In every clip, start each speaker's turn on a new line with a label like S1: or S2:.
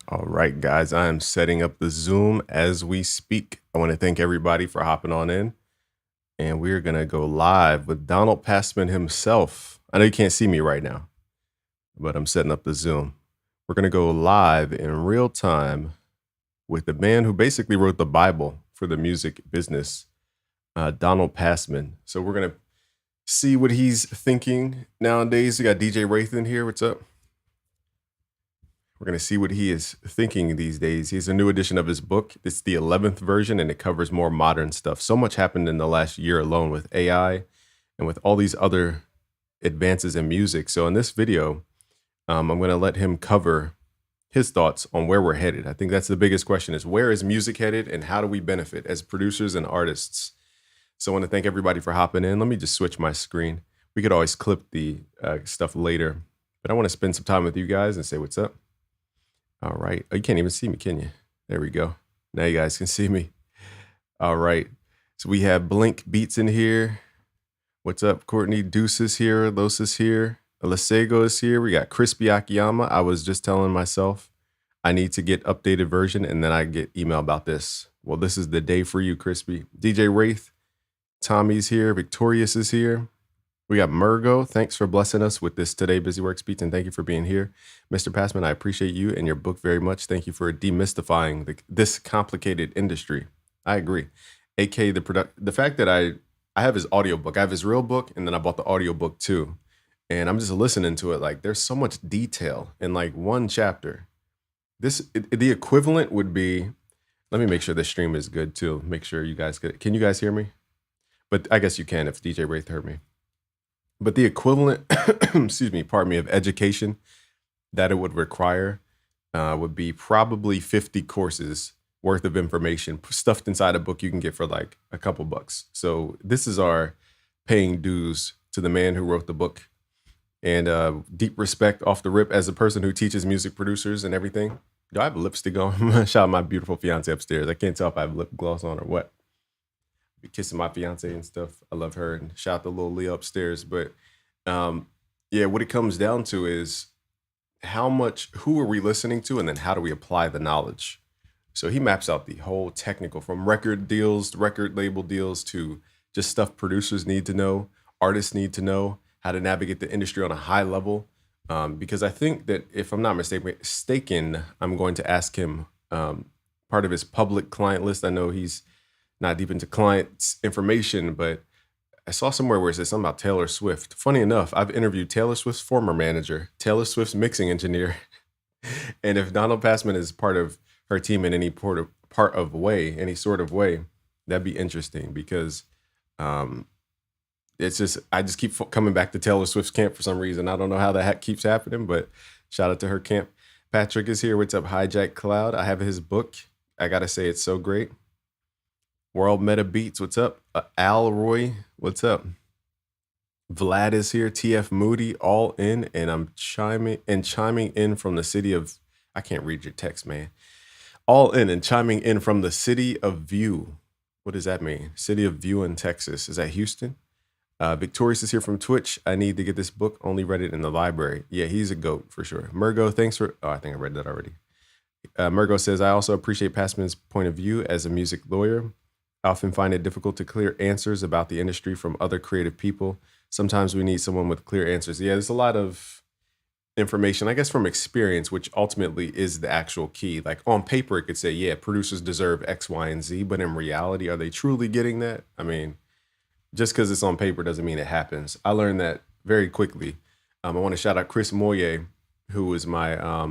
S1: All right, guys, I am setting up the Zoom as we speak. I want to thank everybody for hopping on in, and we're going to go live with Donald Passman himself. I know you can't see me right now, but I'm setting up the Zoom. We're going to go live in real time with the man who basically wrote the Bible for the music business, Donald Passman. So we're going to see what he's thinking nowadays. We got DJ Wraith in here. What's up? We're going to see what he is thinking these days. He's a new edition of his book. It's the 11th version, and it covers more modern stuff. So much happened in the last year alone with AI and with all these other advances in music. So in this video, I'm going to let him cover his thoughts on where we're headed. I think that's the biggest question is where is music headed and how do we benefit as producers and artists? So I want to thank everybody for hopping in. Let me just switch my screen. We could always clip the stuff later, but I want to spend some time with you guys and say what's up. All right. Oh, you can't even see me, can you? There we go. Now you guys can see me. All right. So we have Blink Beats in here. What's up, Courtney? Deuce is here. Los is here. Alasego is here. We got Crispy Akiyama. I was just telling myself I need to get updated version and then I get email about this. Well, this is the day for you, Crispy. DJ Wraith. Tommy's here. Victorious is here. We got Murgo. Thanks for blessing us with this today, Busy Works Beats, and thank you for being here. Mr. Passman, I appreciate you and your book very much. Thank you for demystifying this complicated industry. I agree. AK, the fact that I have his audiobook. I have his real book, and then I bought the audiobook too. And I'm just listening to it. Like, there's so much detail in like one chapter. The equivalent would be, let me make sure the stream is good too. Make sure you guys can you guys hear me? But I guess you can if DJ Wraith heard me. But the equivalent, of education that it would require would be probably 50 courses worth of information stuffed inside a book you can get for like a couple bucks. So this is our paying dues to the man who wrote the book. And deep respect off the rip as a person who teaches music producers and everything. Do I have lipstick on? Shout out my beautiful fiance upstairs. I can't tell if I have lip gloss on or what. Be kissing my fiance and stuff. I love her. And shout out to little Leah upstairs. But yeah, what it comes down to is who are we listening to? And then how do we apply the knowledge? So he maps out the whole technical from record deals, record label deals to just stuff producers need to know, artists need to know, how to navigate the industry on a high level. Because I think that if I'm not mistaken, I'm going to ask him part of his public client list. I know he's not deep into clients' information, but I saw somewhere where it says something about Taylor Swift. Funny enough, I've interviewed Taylor Swift's former manager, Taylor Swift's mixing engineer. And if Donald Passman is part of her team in any any sort of way, that'd be interesting because it's just, I just keep coming back to Taylor Swift's camp for some reason. I don't know how that keeps happening, but shout out to her camp. Patrick is here. What's up, Hijack Cloud? I have his book. I got to say, it's so great. World Meta Beats, what's up? Al Roy, what's up? Vlad is here. TF Moody, all in, and I'm chiming in from the city of, I can't read your text, man. All in and chiming in from the city of View. What does that mean? City of View in Texas. Is that Houston? Victorious is here from Twitch. I need to get this book. Only read it in the library. Yeah, he's a goat for sure. Murgo, thanks for, I think I read that already. Murgo says, I also appreciate Passman's point of view as a music lawyer. I often find it difficult to clear answers about the industry from other creative people. Sometimes we need someone with clear answers. Yeah, there's a lot of information, I guess, from experience, which ultimately is the actual key. Like on paper, it could say, yeah, producers deserve X, Y, and Z, but in reality, are they truly getting that? I mean, just because it's on paper doesn't mean it happens. I learned that very quickly. I want to shout out Chris Moye, who was my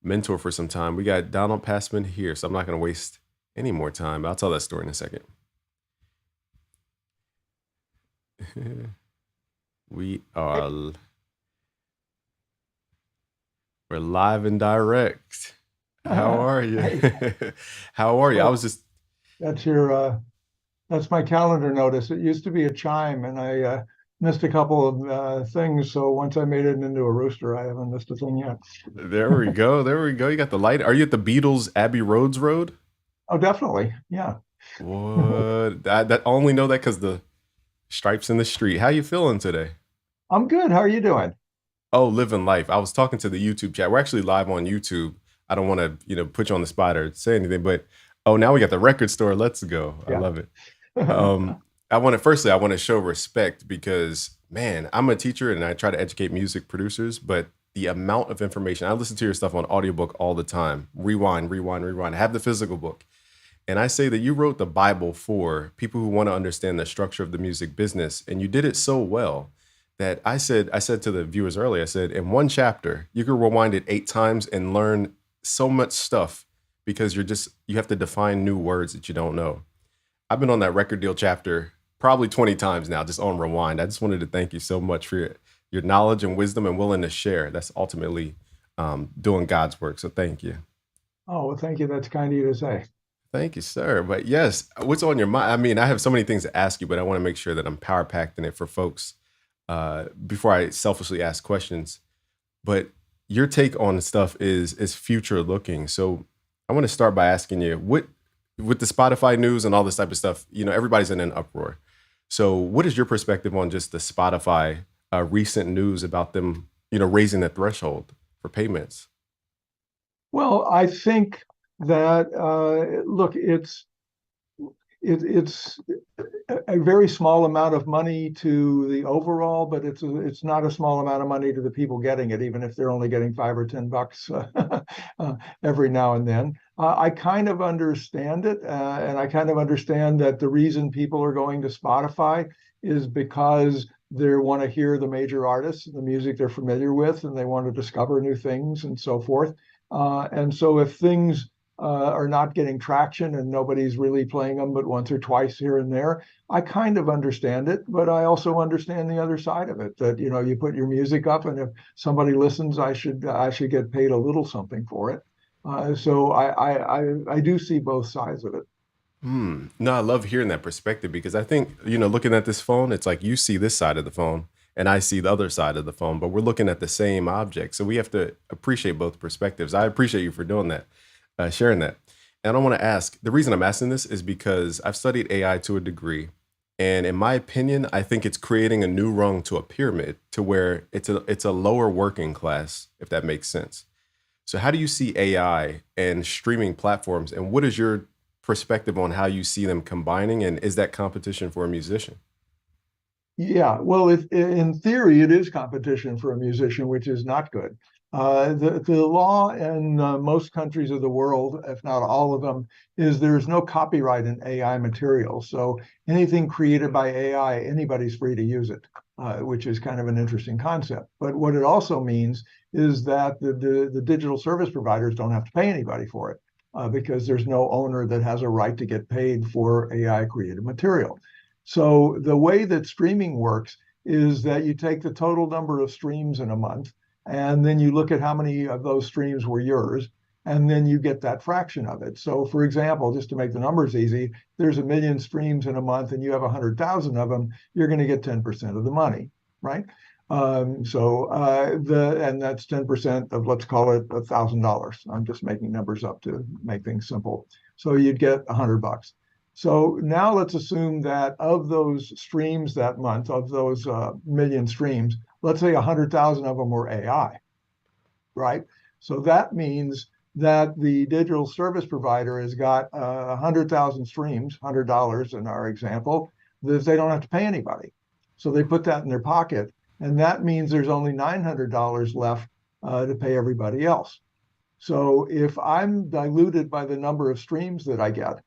S1: mentor for some time. We got Donald Passman here, so I'm not going to waste any more time. I'll tell that story in a second. We're live and direct. How are you? How are you? I was just.
S2: That's my calendar notice. It used to be a chime, and I missed a couple of things. So once I made it into a rooster, I haven't missed a thing yet.
S1: There we go. There we go. You got the light. Are you at the Beatles Abbey Roads Road?
S2: Oh, definitely. Yeah.
S1: What? I only know that because the stripes in the street. How you feeling today?
S2: I'm good. How are you doing?
S1: Oh, living life. I was talking to the YouTube chat. We're actually live on YouTube. I don't want to, put you on the spot or say anything, but oh, now we got the record store. Let's go. I
S2: Yeah.
S1: love it. I want to show respect because, man, I'm a teacher and I try to educate music producers, but the amount of information, I listen to your stuff on audiobook all the time. Rewind, rewind, rewind. I have the physical book. And I say that you wrote the Bible for people who want to understand the structure of the music business. And you did it so well that I said to the viewers earlier, I said, in one chapter, you can rewind it 8 times and learn so much stuff because you have to define new words that you don't know. I've been on that record deal chapter probably 20 times now, just on rewind. I just wanted to thank you so much for your knowledge and wisdom and willing to share. That's ultimately doing God's work. So thank you.
S2: Oh, well, thank you. That's kind of you to say.
S1: Thank you, sir. But yes, what's on your mind? I mean, I have so many things to ask you, but I want to make sure that I'm power packed in it for folks before I selfishly ask questions. But your take on stuff is future looking. So I want to start by asking you, what with the Spotify news and all this type of stuff, everybody's in an uproar. So what is your perspective on just the Spotify recent news about them, raising the threshold for payments?
S2: Well, I think that look, it's a very small amount of money to the overall, but it's not a small amount of money to the people getting it, even if they're only getting $5 or $10 every now and then. I kind of understand it, and I kind of understand that the reason people are going to Spotify is because they want to hear the major artists, the music they're familiar with, and they want to discover new things and so forth. And so if things are not getting traction and nobody's really playing them but once or twice here and there, I kind of understand it, but I also understand the other side of it, that you put your music up and if somebody listens, I should get paid a little something for it. So I do see both sides of it.
S1: No, I love hearing that perspective because I think, looking at this phone, it's like you see this side of the phone and I see the other side of the phone, but we're looking at the same object. So we have to appreciate both perspectives. I appreciate you for doing that, sharing that. And I want to ask, the reason I'm asking this is because I've studied AI to a degree. And in my opinion, I think it's creating a new rung to a pyramid to where it's a lower working class, if that makes sense. So how do you see AI and streaming platforms, and what is your perspective on how you see them combining, and is that competition for a musician?
S2: Yeah, well, in theory, it is competition for a musician, which is not good. The law in most countries of the world, if not all of them, is there's no copyright in AI material. So anything created by AI, anybody's free to use it, which is kind of an interesting concept. But what it also means is that the digital service providers don't have to pay anybody for it because there's no owner that has a right to get paid for AI created material. So the way that streaming works is that you take the total number of streams in a month, and then you look at how many of those streams were yours, and then you get that fraction of it. So for example, just to make the numbers easy, there's 1 million streams in a month and you have 100,000 of them, you're going to get 10% of the money, right? And that's 10% of, let's call it $1,000. I'm just making numbers up to make things simple. So you'd get $100. So now let's assume that of those streams that month, of those 1 million streams, let's say 100,000 of them were AI, right? So that means that the digital service provider has got 100,000 streams, $100 in our example, that they don't have to pay anybody. So they put that in their pocket, and that means there's only $900 left to pay everybody else. So if I'm diluted by the number of streams that I get,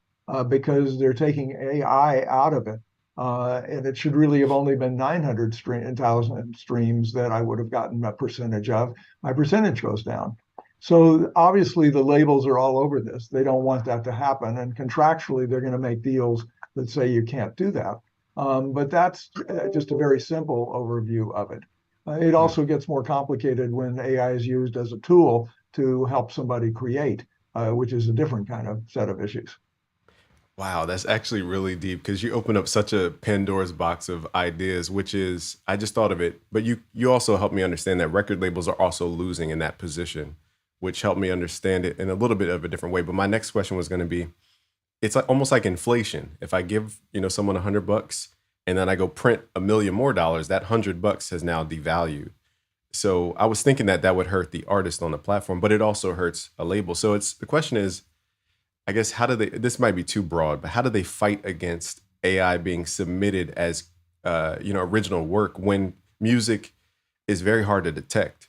S2: because they're taking AI out of it, and it should really have only been 900,000 streams that I would have gotten a percentage of, my percentage goes down. So obviously the labels are all over this. They don't want that to happen, and contractually they're going to make deals that say you can't do that. But that's just a very simple overview of it. It also gets more complicated when AI is used as a tool to help somebody create, which is a different kind of set of issues.
S1: Wow, that's actually really deep because you open up such a Pandora's box of ideas, which is, I just thought of it, but you also helped me understand that record labels are also losing in that position, which helped me understand it in a little bit of a different way. But my next question was going to be, it's like, almost like inflation. If I give, someone $100 and then I go print $1 million more, that $100 has now devalued. So I was thinking that that would hurt the artist on the platform, but it also hurts a label. So it's the question is, I guess, how do they? This might be too broad, but how do they fight against AI being submitted as original work when music is very hard to detect?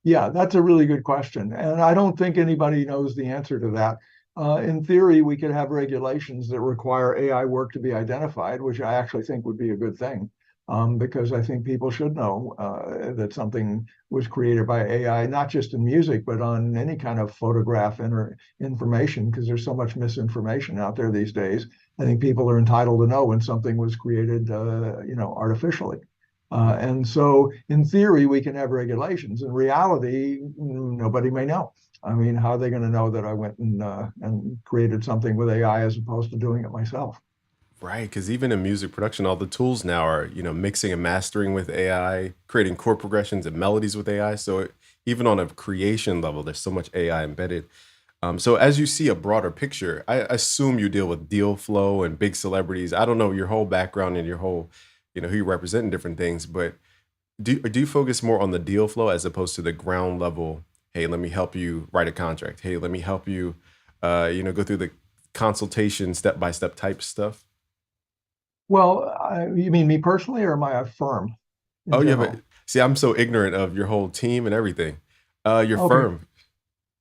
S2: Yeah, that's a really good question. And I don't think anybody knows the answer to that. In theory, we could have regulations that require AI work to be identified, which I actually think would be a good thing, because I think people should know that something was created by AI, not just in music, but on any kind of photograph and information, because there's so much misinformation out there these days. I think people are entitled to know when something was created, artificially. And so, in theory, we can have regulations. In reality, nobody may know. I mean, how are they going to know that I went and created something with AI as opposed to doing it myself?
S1: Right, because even in music production, all the tools now are, mixing and mastering with AI, creating chord progressions and melodies with AI. So even on a creation level, there's so much AI embedded. So as you see a broader picture, I assume you deal with deal flow and big celebrities. I don't know your whole background and your whole, who you represent in different things, but do you focus more on the deal flow as opposed to the ground level? Hey, let me help you write a contract. Hey, let me help you, go through the consultation step by step type stuff.
S2: Well, you mean me personally, or am I a firm in
S1: Oh, you have
S2: general?
S1: a see, I'm so ignorant of your whole team and everything. Your
S2: Okay.
S1: firm.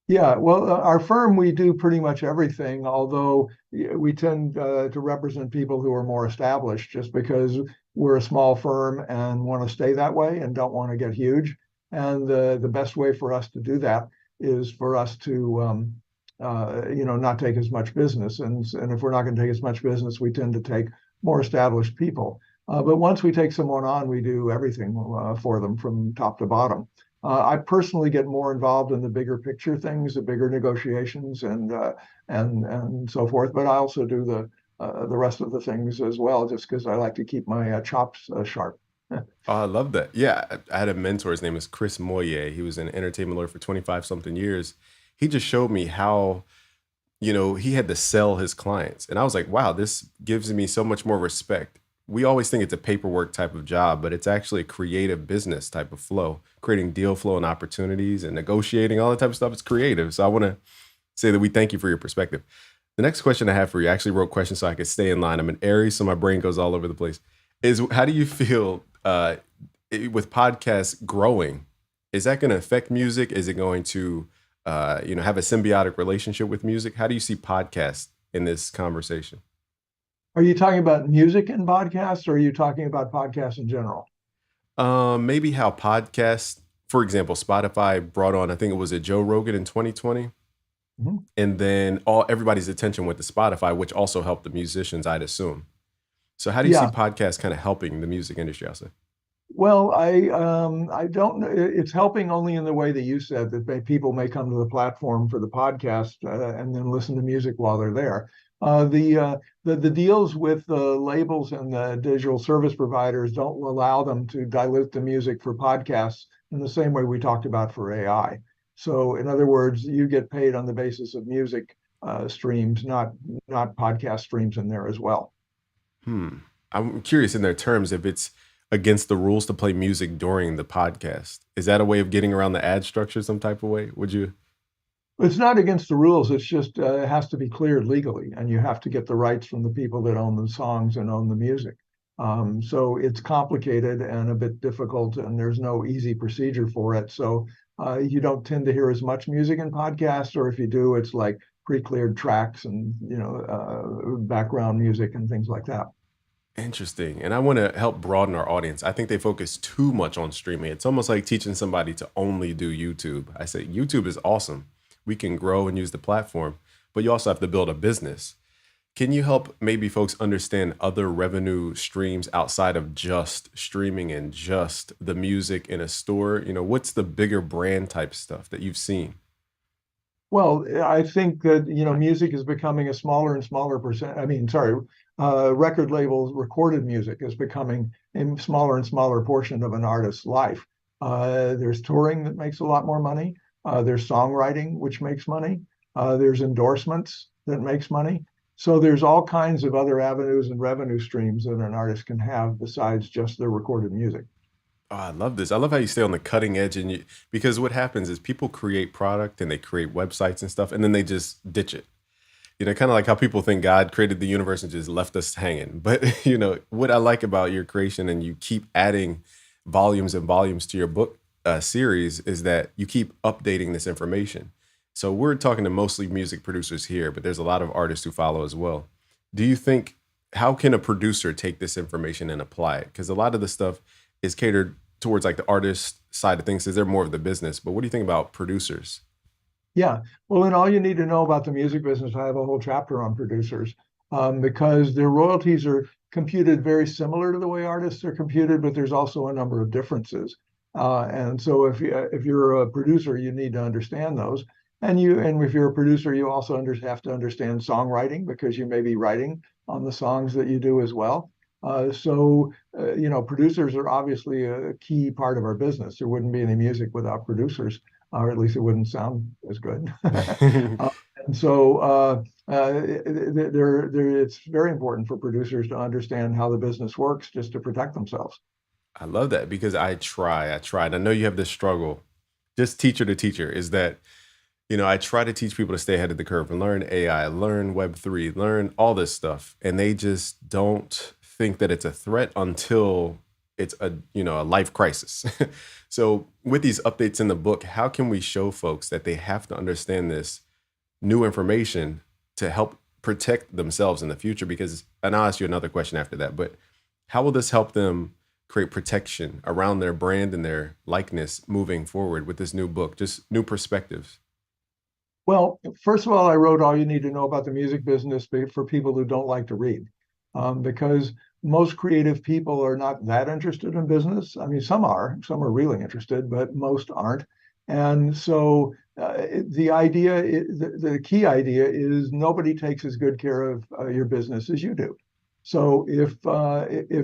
S2: Yeah, well, our firm, we do pretty much everything, although we tend to represent people who are more established just because we're a small firm and want to stay that way and don't want to get huge. And the best way for us to do that is for us to, not take as much business. And if we're not going to take as much business, we tend to take more established people. But once we take someone on, we do everything for them from top to bottom. I personally get more involved in the bigger picture things, the bigger negotiations, and so forth. But I also do the rest of the things as well, just because I like to keep my chops sharp.
S1: Oh, I love that. Yeah, I had a mentor. His name is Chris Moyer. He was an entertainment lawyer for 25 something years. He just showed me how, he had to sell his clients. And I was like, wow, this gives me so much more respect. We always think it's a paperwork type of job, but it's actually a creative business type of flow, creating deal flow and opportunities and negotiating, all that type of stuff. It's creative. So I want to say that we thank you for your perspective. The next question I have for you, I actually wrote questions so I could stay in line. I'm an Aries, so my brain goes all over the place. Is how do you feel with podcasts growing? Is that going to affect music? Is it going to, have a symbiotic relationship with music? How do you see podcasts in this conversation?
S2: Are you talking about music and podcasts, or are you talking about podcasts in general?
S1: Maybe how podcasts, for example, Spotify brought on, I think it was a Joe Rogan in 2020,
S2: Mhm.
S1: and then all everybody's attention went to Spotify, which also helped the musicians, I'd assume. So how do you see
S2: Yeah.
S1: podcasts kind of helping the music industry? I'll say.
S2: Well, I don't know. It's helping only in the way that you said that people may come to the platform for the podcast and then listen to music while they're there. The deals with the labels and the digital service providers don't allow them to dilute the music for podcasts in the same way we talked about for AI. So, in other words, you get paid on the basis of music streams, not podcast streams in there as well.
S1: Hmm. I'm curious in their terms if it's against the rules to play music during the podcast. Is that a way of getting around the ad structure some type of way? Would you?
S2: It's not against the rules. It's just it has to be cleared legally, and you have to get the rights from the people that own the songs and own the music. So it's complicated and a bit difficult, and there's no easy procedure for it. So you don't tend to hear as much music in podcasts, or if you do, it's like pre-cleared tracks and background music and things like that.
S1: Interesting. And I want to help broaden our audience. I think they focus too much on streaming. It's almost like teaching somebody to only do YouTube. I say YouTube is awesome. We can grow and use the platform, but you also have to build a business. Can you help maybe folks understand other revenue streams outside of just streaming and just the music in a store? What's the bigger brand type stuff that you've seen?
S2: Well, I think that music is becoming a smaller and smaller percent. I mean, sorry, record labels, recorded music is becoming a smaller and smaller portion of an artist's life. There's touring that makes a lot more money. There's songwriting, which makes money. There's endorsements that makes money. So there's all kinds of other avenues and revenue streams that an artist can have besides just their recorded music.
S1: Oh, I love this. I love how you stay on the cutting edge, and because what happens is people create product and they create websites and stuff, and then they just ditch it. Kind of like how people think God created the universe and just left us hanging. But what I like about your creation, and you keep adding volumes and volumes to your book series, is that you keep updating this information. So we're talking to mostly music producers here, but there's a lot of artists who follow as well. Do you think, how can a producer take this information and apply it? Because a lot of the stuff is catered towards like the artist side of things, is they're more of the business. But what do you think about producers?
S2: Yeah. Well, and all you need to know about the music business, I have a whole chapter on producers, because their royalties are computed very similar to the way artists are computed, but there's also a number of differences. And so if you're a producer, you need to understand those. And if you're a producer, you also have to understand songwriting because you may be writing on the songs that you do as well. Producers are obviously a key part of our business. There wouldn't be any music without producers, or at least it wouldn't sound as good. uh, and so it's very important for producers to understand how the business works just to protect themselves.
S1: I love that because I try, and I know you have this struggle, just teacher to teacher, is that, I try to teach people to stay ahead of the curve and learn AI, learn Web3, learn all this stuff. And they just don't think that it's a threat until it's a life crisis. So with these updates in the book, how can we show folks that they have to understand this new information to help protect themselves in the future? Because, and I'll ask you another question after that, but how will this help them create protection around their brand and their likeness moving forward with this new book, just new perspectives?
S2: Well, first of all, I wrote All You Need to Know About the Music Business for people who don't like to read, because most creative people are not that interested in business. I mean, some are really interested, but most aren't. And so the key idea is nobody takes as good care of your business as you do. So if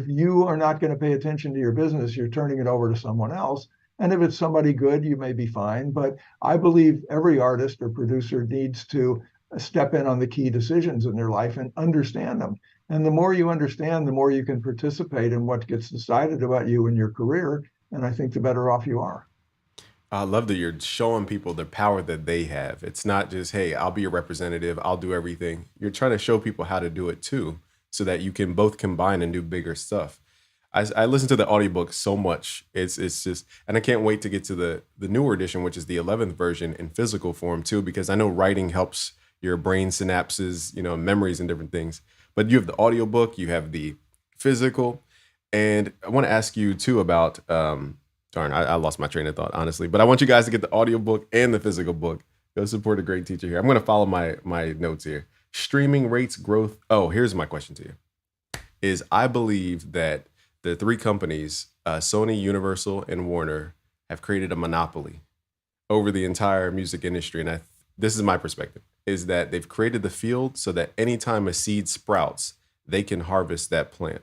S2: you are not going to pay attention to your business, you're turning it over to someone else. And if it's somebody good, you may be fine. But I believe every artist or producer needs to step in on the key decisions in their life and understand them. And the more you understand, the more you can participate in what gets decided about you and your career. And I think the better off you are.
S1: I love that you're showing people the power that they have. It's not just, hey, I'll be your representative, I'll do everything. You're trying to show people how to do it too, so that you can both combine and do bigger stuff. I listen to the audiobook so much. It's just, and I can't wait to get to the newer edition, which is the 11th version in physical form too, because I know writing helps your brain synapses, memories and different things. But you have the audiobook, you have the physical, and I want to ask you too about darn, I lost my train of thought, honestly. But I want you guys to get the audiobook and the physical book. Go support a great teacher here. I'm going to follow my notes here. Streaming rates growth. Oh, here's my question to you. Is I believe that the three companies, Sony, Universal, and Warner, have created a monopoly over the entire music industry. And this is my perspective, is that they've created the field so that anytime a seed sprouts, they can harvest that plant,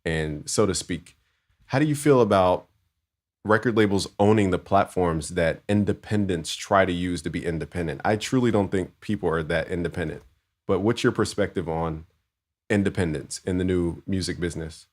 S1: and so to speak. How do you feel about record labels owning the platforms that independents try to use to be independent? I truly don't think people are that independent. But what's your perspective on independence in the new music business?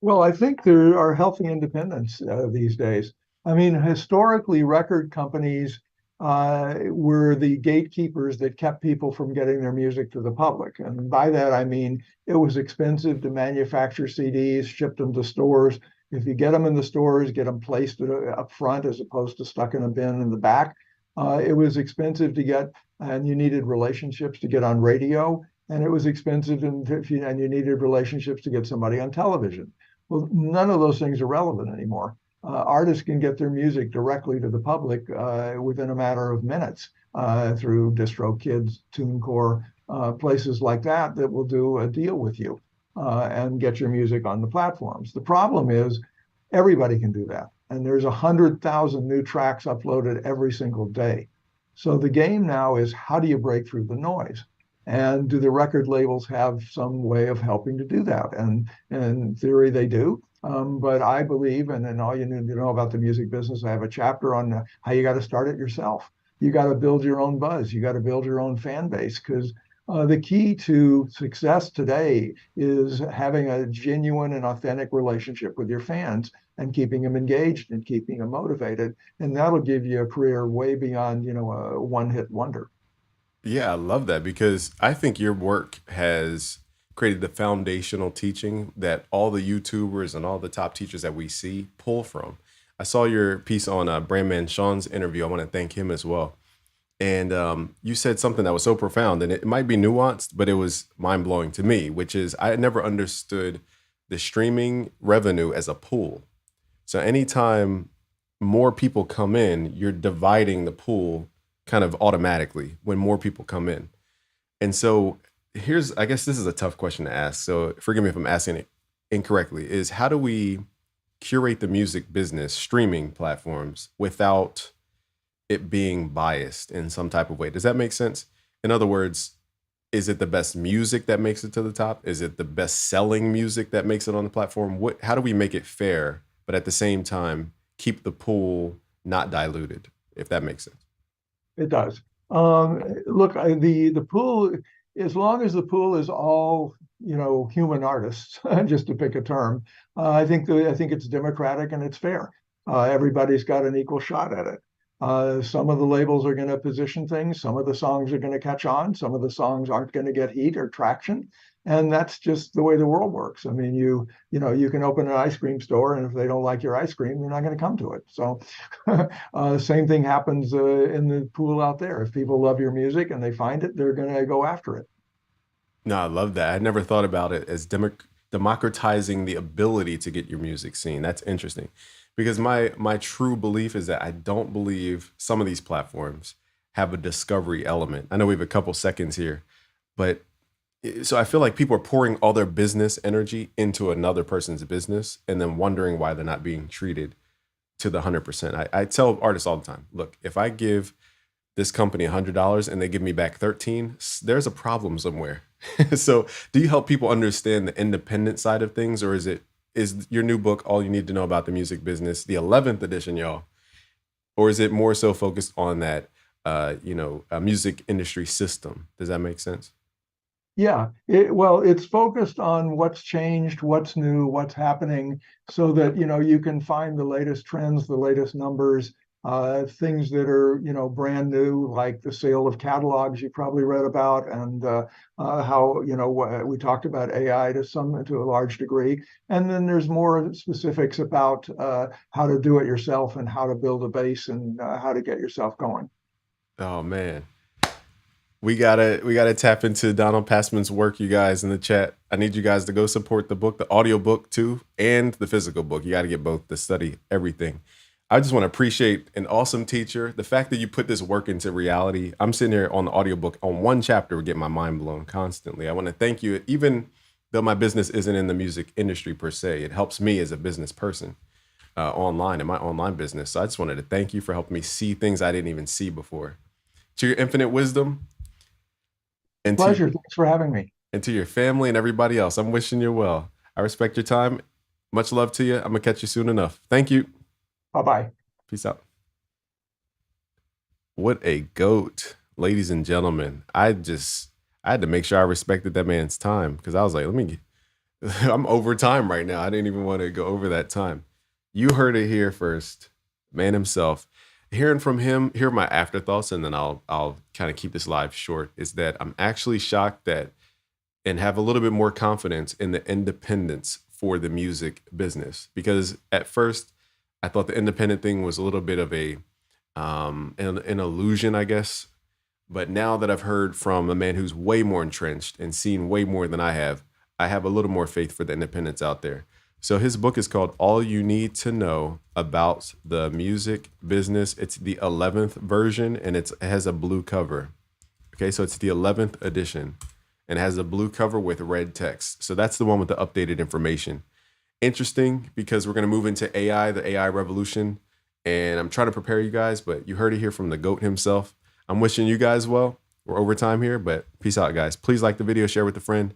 S2: Well, I think there are healthy independents these days. I mean, historically, record companies were the gatekeepers that kept people from getting their music to the public. And by that, I mean it was expensive to manufacture CDs, ship them to stores. If you get them in the stores, get them placed up front as opposed to stuck in a bin in the back. It was expensive to get, and you needed relationships to get on radio. And it was expensive, and you needed relationships to get somebody on television. Well, none of those things are relevant anymore. Artists can get their music directly to the public within a matter of minutes through DistroKids, TuneCore, places like that will do a deal with you and get your music on the platforms. The problem is everybody can do that. And there's 100,000 new tracks uploaded every single day. So the game now is how do you break through the noise? And do the record labels have some way of helping to do that? And in theory, they do. But I believe, and all you need to know about the music business, I have a chapter on how you got to start it yourself. You got to build your own buzz. You got to build your own fan base because The key to success today is having a genuine and authentic relationship with your fans and keeping them engaged and keeping them motivated. And that'll give you a career way beyond, a one-hit wonder.
S1: Yeah, I love that because I think your work has created the foundational teaching that all the YouTubers and all the top teachers that we see pull from. I saw your piece on Brandman Sean's interview. I want to thank him as well. And you said something that was so profound, and it might be nuanced, but it was mind blowing to me, which is I had never understood the streaming revenue as a pool. So anytime more people come in, you're dividing the pool kind of automatically when more people come in. And so I guess this is a tough question to ask. So forgive me if I'm asking it incorrectly, is how do we curate the music business streaming platforms without it being biased in some type of way? Does that make sense? In other words, is it the best music that makes it to the top? Is it the best selling music that makes it on the platform? How do we make it fair, but at the same time, keep the pool not diluted, if that makes sense?
S2: It does. Look, the pool, as long as the pool is all human artists, just to pick a term, I think it's democratic and it's fair. Everybody's got an equal shot at it. Some of the labels are going to position things. Some of the songs are going to catch on. Some of the songs aren't going to get heat or traction. And that's just the way the world works. I mean, you can open an ice cream store, and if they don't like your ice cream, they're not going to come to it. So, same thing happens in the pool out there. If people love your music and they find it, they're going to go after it.
S1: No, I love that. I never thought about it as democratizing the ability to get your music seen. That's interesting because my true belief is that I don't believe some of these platforms have a discovery element. I know we have a couple seconds here, but so I feel like people are pouring all their business energy into another person's business and then wondering why they're not being treated to the 100%. I tell artists all the time, look, if I give this company $100 and they give me back 13, there's a problem somewhere. So do you help people understand the independent side of things, or is your new book all you need to know about the music business, the 11th edition, y'all? Or is it more so focused on that, music industry system? Does that make sense?
S2: Yeah, well, it's focused on what's changed, what's new, what's happening, so that you can find the latest trends, the latest numbers, things that are brand new, like the sale of catalogs you probably read about, and how we talked about AI to a large degree, and then there's more specifics about how to do it yourself and how to build a base and how to get yourself going.
S1: Oh man. We gotta tap into Donald Passman's work, you guys in the chat. I need you guys to go support the book, the audio book too, and the physical book. You got to get both to study everything. I just want to appreciate an awesome teacher. The fact that you put this work into reality. I'm sitting here on the audiobook on one chapter, getting my mind blown constantly. I want to thank you, even though my business isn't in the music industry per se. It helps me as a business person online in my online business. So I just wanted to thank you for helping me see things I didn't even see before. To your infinite wisdom, and
S2: Pleasure. Thanks for having me.
S1: and to your family and everybody else, I'm wishing you well. I respect your time. Much love to you. I'm gonna catch you soon enough. Thank you.
S2: Bye bye.
S1: Peace out. What a goat, ladies and gentlemen. I had to make sure I respected that man's time because I was like, I'm over time right now. I didn't even want to go over that time. You heard it here first, man himself. Hearing from him, here are my afterthoughts, and then I'll kind of keep this live short. Is that I'm actually shocked that and have a little bit more confidence in the independence for the music business, because at first I thought the independent thing was a little bit of an illusion, I guess. But now that I've heard from a man who's way more entrenched and seen way more than I have a little more faith for the independents out there. So his book is called All You Need to Know About the Music Business. It's the 11th version, and it has a blue cover. Okay, so it's the 11th edition and has a blue cover with red text. So that's the one with the updated information. Interesting because we're going to move into AI, the AI revolution, and I'm trying to prepare you guys, but you heard it here from the GOAT himself. I'm wishing you guys well. We're over time here, but peace out, guys. Please like the video, share with a friend.